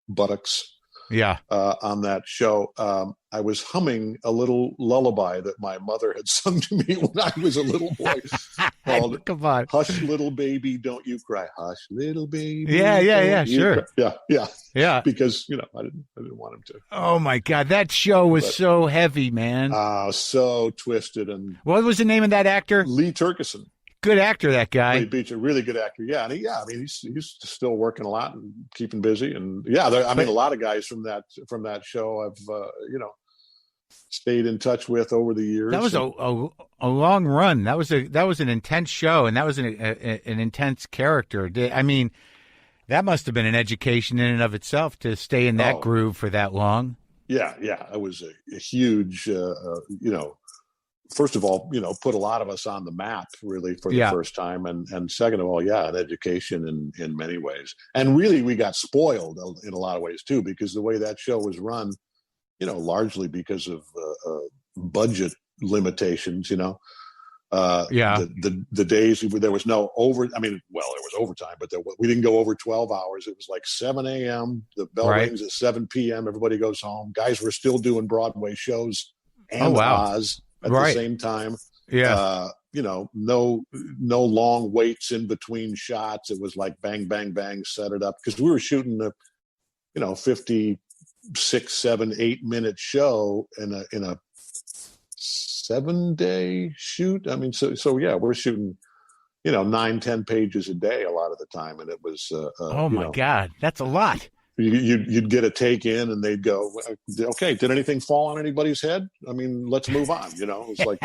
buttocks Yeah. on that show. I was humming a little lullaby that my mother had sung to me when I was a little boy called Come on. "Hush, Little Baby, Don't You Cry." Hush, little baby. Yeah, sure. Cry. Yeah. Yeah. Because, I didn't want him to. Oh my God. That show was so heavy, man. So twisted. And what was the name of that actor? Lee Turkison. Good actor, that guy. Lee Beecher, really good actor. Yeah. And he's still working a lot and keeping busy. And a lot of guys from that show I've, stayed in touch with over the years. That was a long run. That was an intense show, and that was an intense character. That must have been an education in and of itself to stay in that groove for that long. Yeah. It was a huge, first of all, put a lot of us on the map really for the first time. And second of all, an education in many ways. And really we got spoiled in a lot of ways too, because the way that show was run, largely because of budget limitations, the days there was no there was overtime, but we didn't go over 12 hours. It was like 7 a.m. The bell rings at 7 p.m. Everybody goes home. Guys were still doing Broadway shows and Oz at the same time. Yeah. No long waits in between shots. It was like bang, bang, bang, set it up. Because we were shooting 56, 7, 8 minute show in a 7-day shoot. We're shooting, 9-10 pages a day a lot of the time. And it was, my God, that's a lot. You'd get a take in and they'd go, okay, did anything fall on anybody's head? Let's move on. It's like,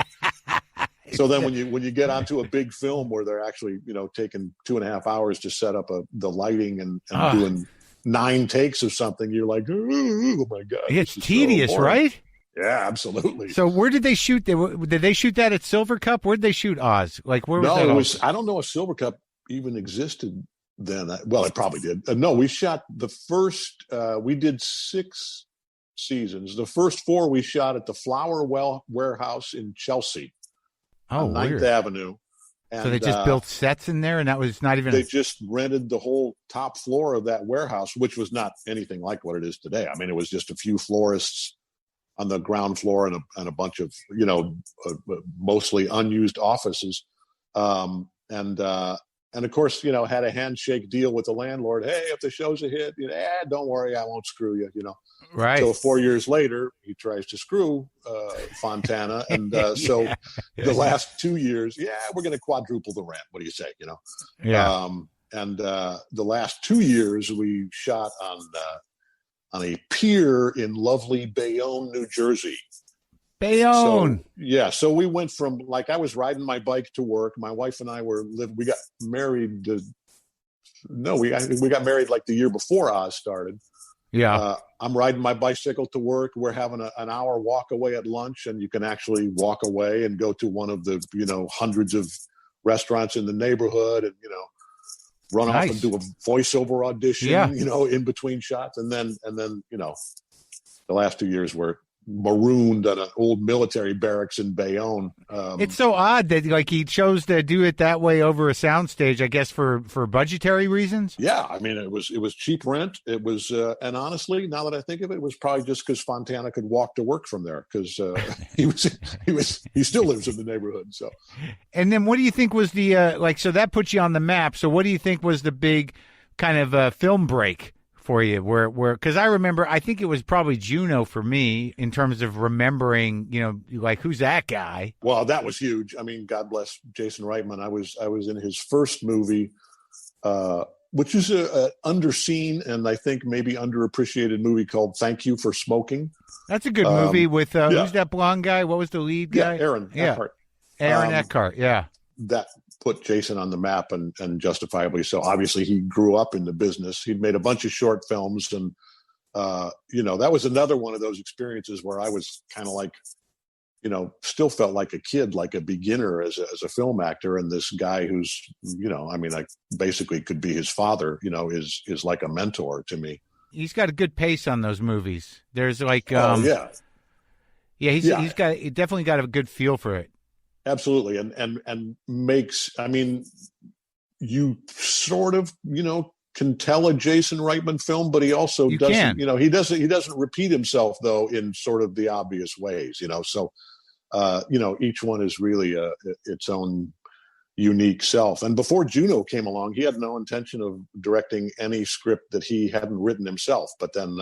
so then when you get onto a big film where they're actually, taking 2.5 hours to set up the lighting and doing 9 takes of something, you're like, oh my God. It's tedious, right? Yeah, absolutely. So where did they shoot? Did they shoot that at Silver Cup? Where did they shoot Oz? Like where was that? I don't know if Silver Cup even existed then. Well, it probably did. No, we shot the first, we did 6 seasons. The first 4 we shot at the Flower Warehouse in Chelsea on 9th Avenue. And, so they just built sets in there, and that was not even... They just rented the whole top floor of that warehouse, which was not anything like what it is today. It was just a few florists on the ground floor and a bunch of, mostly unused offices. And of course, had a handshake deal with the landlord. Hey, if the show's a hit, don't worry, I won't screw you, Right. So 4 years later, he tries to screw Fontana. And the last 2 years, we're going to quadruple the rent. What do you say, Yeah. And the last 2 years we shot on a pier in lovely Bayonne, New Jersey. Bayonne. So we went from, like, I was riding my bike to work. My wife and I we got married. We got married like the year before Oz started. Yeah. I'm riding my bicycle to work. We're having an hour walk away at lunch, and you can actually walk away and go to one of the, hundreds of restaurants in the neighborhood and, run off and do a voiceover audition, in between shots. And then, the last 2 years were marooned at an old military barracks in Bayonne. It's so odd that he chose to do it that way over a soundstage, I guess for budgetary reasons. Yeah, it was cheap rent. It was, and honestly, now that I think of it, it was probably just because Fontana could walk to work from there because he still lives in the neighborhood. So, and then what do you think was the so that puts you on the map? So what do you think was the big kind of film break for you, where because I remember, I think it was probably Juno for me in terms of remembering, who's that guy? Well, that was huge. God bless Jason Reitman. I was in his first movie, which is a underseen and I think maybe underappreciated movie called Thank You for Smoking. That's a good movie with who's that blonde guy? What was the lead guy? Aaron Eckhart. Aaron Eckhart. Yeah. That put Jason on the map and justifiably so. Obviously he grew up in the business. He'd made a bunch of short films and that was another one of those experiences where I was kind of like, still felt like a kid, like a beginner as a film actor. And this guy who's, I basically could be his father, is like a mentor to me. He's got a good pace on those movies. There's like, he definitely got a good feel for it. Absolutely. And makes, you sort of, can tell a Jason Reitman film, but he also doesn't. He doesn't repeat himself though in sort of the obvious ways. So each one is really its own unique self. And before Juno came along, he had no intention of directing any script that he hadn't written himself. But then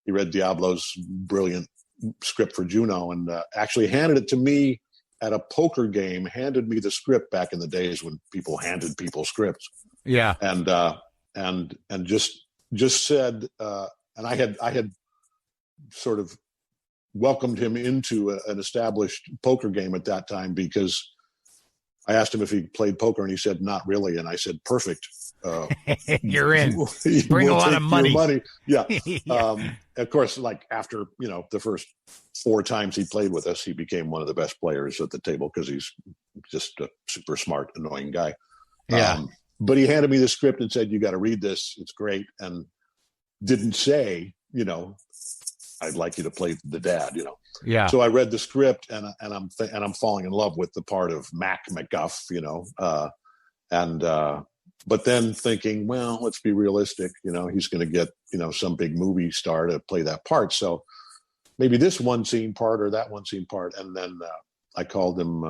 he read Diablo's brilliant script for Juno and actually handed it to me at a poker game, handed me the script back in the days when people handed people scripts. Yeah. And just said, and I had sort of welcomed him into an established poker game at that time, because I asked him if he played poker, and he said, not really. And I said, perfect. You're in. Bring a lot of money. Yeah. Of course, like after, the first 4 times he played with us, he became one of the best players at the table because he's just a super smart, annoying guy. Yeah. But he handed me the script and said, you got to read this. It's great. And didn't say, I'd like you to play the dad, Yeah. So I read the script and I'm falling in love with the part of Mac McGuff, but then thinking, well, let's be realistic. He's going to get, some big movie star to play that part. So maybe this one scene part or that one scene part. And then I called him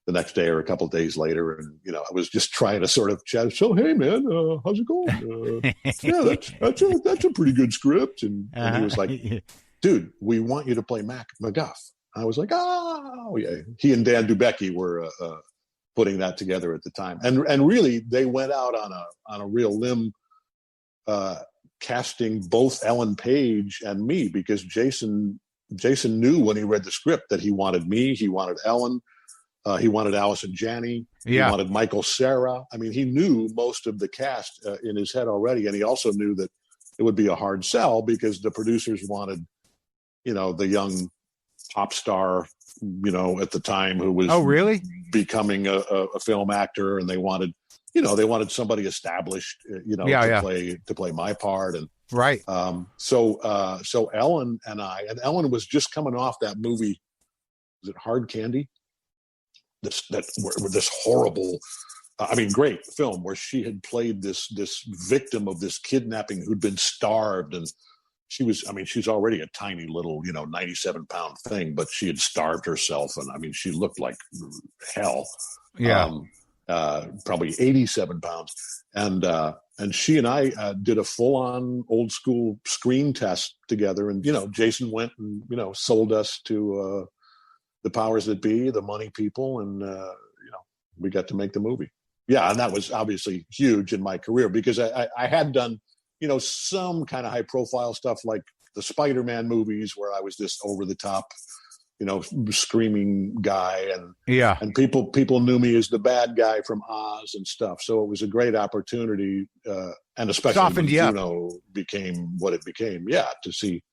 the next day or a couple of days later. And, I was just trying to sort of chat. So, hey, man, how's it going? Yeah, that's a pretty good script. And he was like, dude, we want you to play Mac McGuff. I was like, oh, yeah. He and Dan Dubecki were putting that together at the time. And really, they went out on a real limb casting both Ellen Page and me, because Jason knew when he read the script that he wanted me, he wanted Ellen, he wanted Allison Janney, he wanted Michael Cera. I mean, he knew most of the cast in his head already, and he also knew that it would be a hard sell because the producers wanted, the young pop star, at the time who was becoming a film actor, and they wanted somebody established, to play my part. And right. So Ellen and Ellen was just coming off that movie. Was it Hard Candy? This horrible, great film where she had played this victim of this kidnapping who'd been starved, and she's already a tiny little, 97-pound thing, but she had starved herself, and she looked like hell. Yeah. Probably 87 pounds. And she and I did a full-on old school screen test together. And, Jason went and, sold us to the powers that be, the money people. And, we got to make the movie. Yeah. And that was obviously huge in my career because I had done, some kind of high profile stuff like the Spider-Man movies where I was this over the top, screaming guy, and people knew me as the bad guy from Oz and stuff. So it was a great opportunity, and especially when Juno became what it became. Yeah, to see,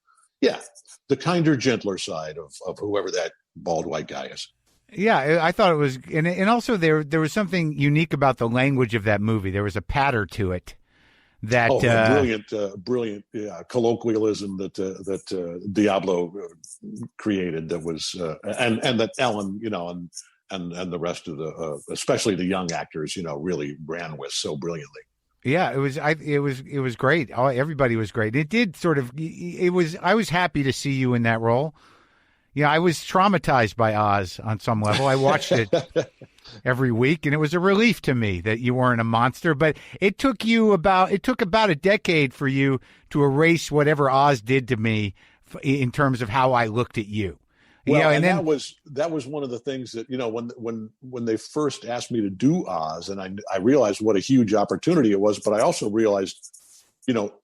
the kinder, gentler side of whoever that bald white guy is. Yeah, I thought it was, and also there was something unique about the language of that movie. There was a patter to it. That brilliant colloquialism that Diablo created. That was and that Ellen, and the rest of the, especially the young actors, really ran with so brilliantly. Yeah, it was great. Everybody was great. It did sort of. I was happy to see you in that role. Yeah, I was traumatized by Oz on some level. I watched it every week, and it was a relief to me that you weren't a monster. But it took about a decade for you to erase whatever Oz did to me in terms of how I looked at you. Well, and then, that was one of the things that, when they first asked me to do Oz, and I realized what a huge opportunity it was, but I also realized,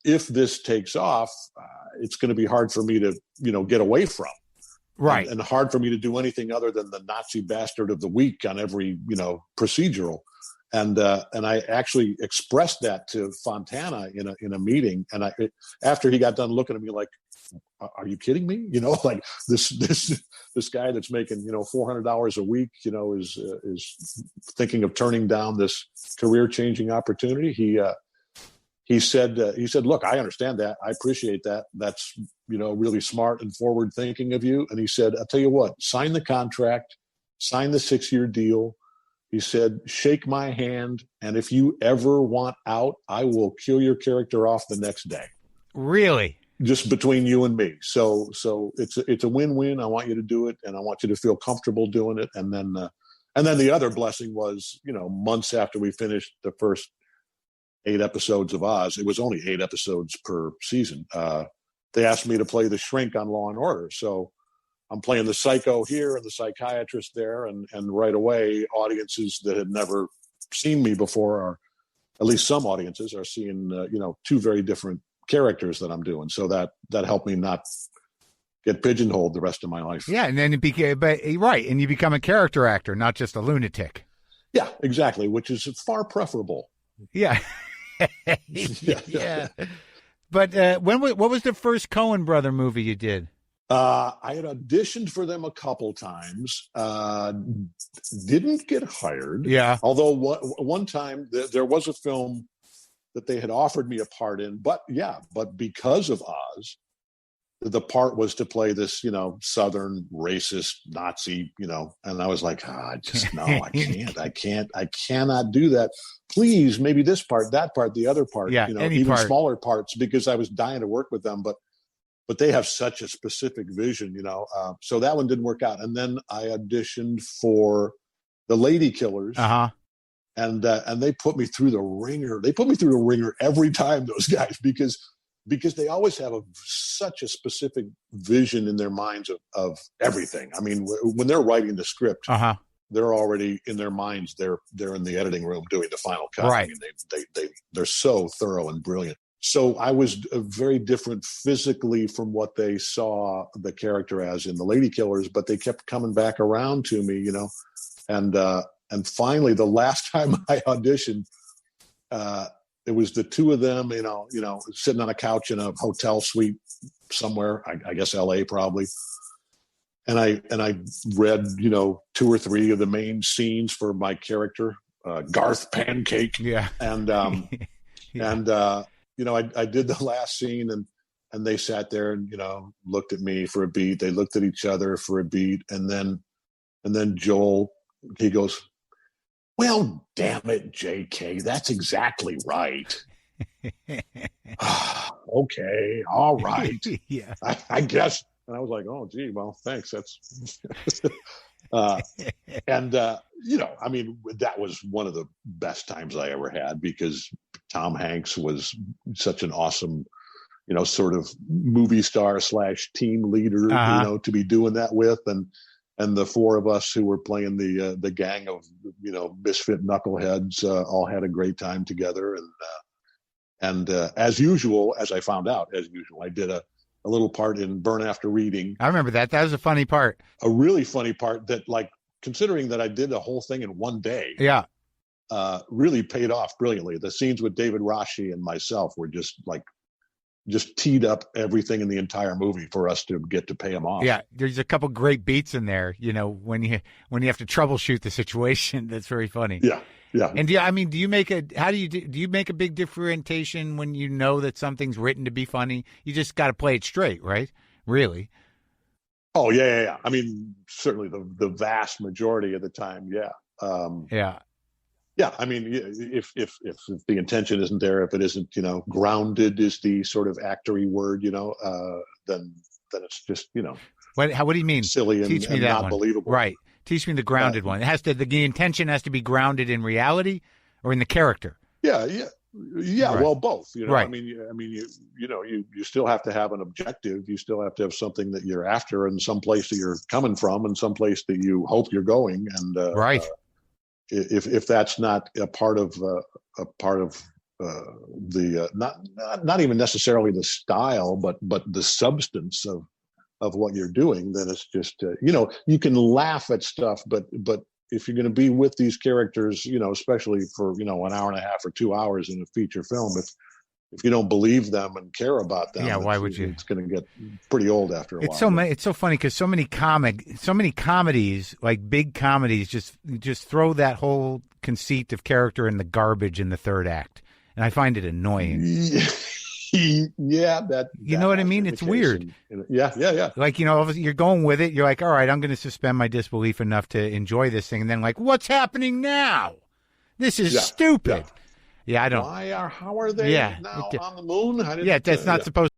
if this takes off, it's going to be hard for me to, get away from. Right. And hard for me to do anything other than the Nazi bastard of the week on every, procedural. And I actually expressed that to Fontana in a meeting. And after he got done looking at me like, are you kidding me? Like this guy that's making, $400 a week, is thinking of turning down this career changing opportunity. He said, look, I understand that. I appreciate that. That's, really smart and forward thinking of you. And he said, I'll tell you what, sign the contract, sign the 6-year deal. He said, "Shake my hand, and if you ever want out, I will kill your character off the next day." Really? Just between you and me. So it's a win-win. I want you to do it, and I want you to feel comfortable doing it. And then the other blessing was, months after we finished the first 8 episodes of Oz, it was only 8 episodes per season. They asked me to play the shrink on Law and Order. So I'm playing the psycho here and the psychiatrist there, and right away, audiences that had never seen me before, or at least some audiences, are seeing 2 very different characters that I'm doing. So that helped me not get pigeonholed the rest of my life. Yeah, and then it became, and you become a character actor, not just a lunatic. Yeah, exactly, which is far preferable. Yeah. Yeah. But what was the first Coen brother movie you did? I had auditioned for them a couple times. Didn't get hired. Yeah. Although one time there was a film that they had offered me a part in, but because of Oz, the part was to play this, Southern racist Nazi, and I was like, I cannot do that. Please, maybe this part, that part, the other part, even part. Smaller parts, because I was dying to work with them, but they have such a specific vision, so that one didn't work out. And then I auditioned for The Lady Killers. Uh-huh. And they put me through the ringer. They put me through the ringer every time, those guys, because they always have such a specific vision in their minds of everything. I mean, when they're writing the script, uh-huh. they're already in their minds. They're in the editing room doing the final cut. Right. I mean, they're so thorough and brilliant. So I was very different physically from what they saw the character as in The Lady Killers, but they kept coming back around to me, and finally, the last time I auditioned, it was the 2 of them, sitting on a couch in a hotel suite somewhere, I guess LA probably. And I read, 2 or 3 of the main scenes for my character, Garth Pancake. Yeah. And I did the last scene, and they sat there and looked at me for a beat. They looked at each other for a beat, and then Joel, he goes, "Well, damn it, JK, that's exactly right." Okay, all right. Yeah. I guess. And I was like, "Oh, gee, well, thanks. That's," I mean, that was one of the best times I ever had, because Tom Hanks was such an awesome, sort of movie star / team leader, uh-huh. To be doing that with. And the 4 of us who were playing the gang of, misfit knuckleheads, all had a great time together. And as usual, as I found out, I did a little part in Burn After Reading. I remember that. That was a funny part. A really funny part that, considering that I did the whole thing in one day. Yeah. Really paid off brilliantly. The scenes with David Rashi and myself were just teed up everything in the entire movie for us to get to pay him off. Yeah, there's a couple great beats in there, when you have to troubleshoot the situation. That's very funny. Yeah. Yeah. And do you make a big differentiation when you know that something's written to be funny? You just got to play it straight, right? Really? Oh, yeah. I mean, certainly the vast majority of the time. Yeah. Yeah. Yeah, I mean, if the intention isn't there, if it isn't, grounded is the sort of actory word, then it's just, What do you mean? Silly and, Teach me and that not one. believable. Right. Teach me the grounded one. It has to. The intention has to be grounded in reality or in the character. Yeah. Right. Well, both. Right. I mean, you still have to have an objective. You still have to have something that you're after, and some place that you're coming from, and some place that you hope you're going. And right. If that's not a part of the not even necessarily the style, but the substance of what you're doing, then it's just you can laugh at stuff, but if you're going to be with these characters, especially for an hour and a half or 2 hours in a feature film, if you don't believe them and care about them, why would you? It's going to get pretty old after a while. It's so funny because so many comedies, like big comedies, just throw that whole conceit of character in the garbage in the third act, and I find it annoying. Yeah, you know what I mean? It's weird. Yeah. Like, you're going with it. You're like, all right, I'm going to suspend my disbelief enough to enjoy this thing. And then like, what's happening now? This is stupid. Yeah, I don't. How are they now on the moon? That's not supposed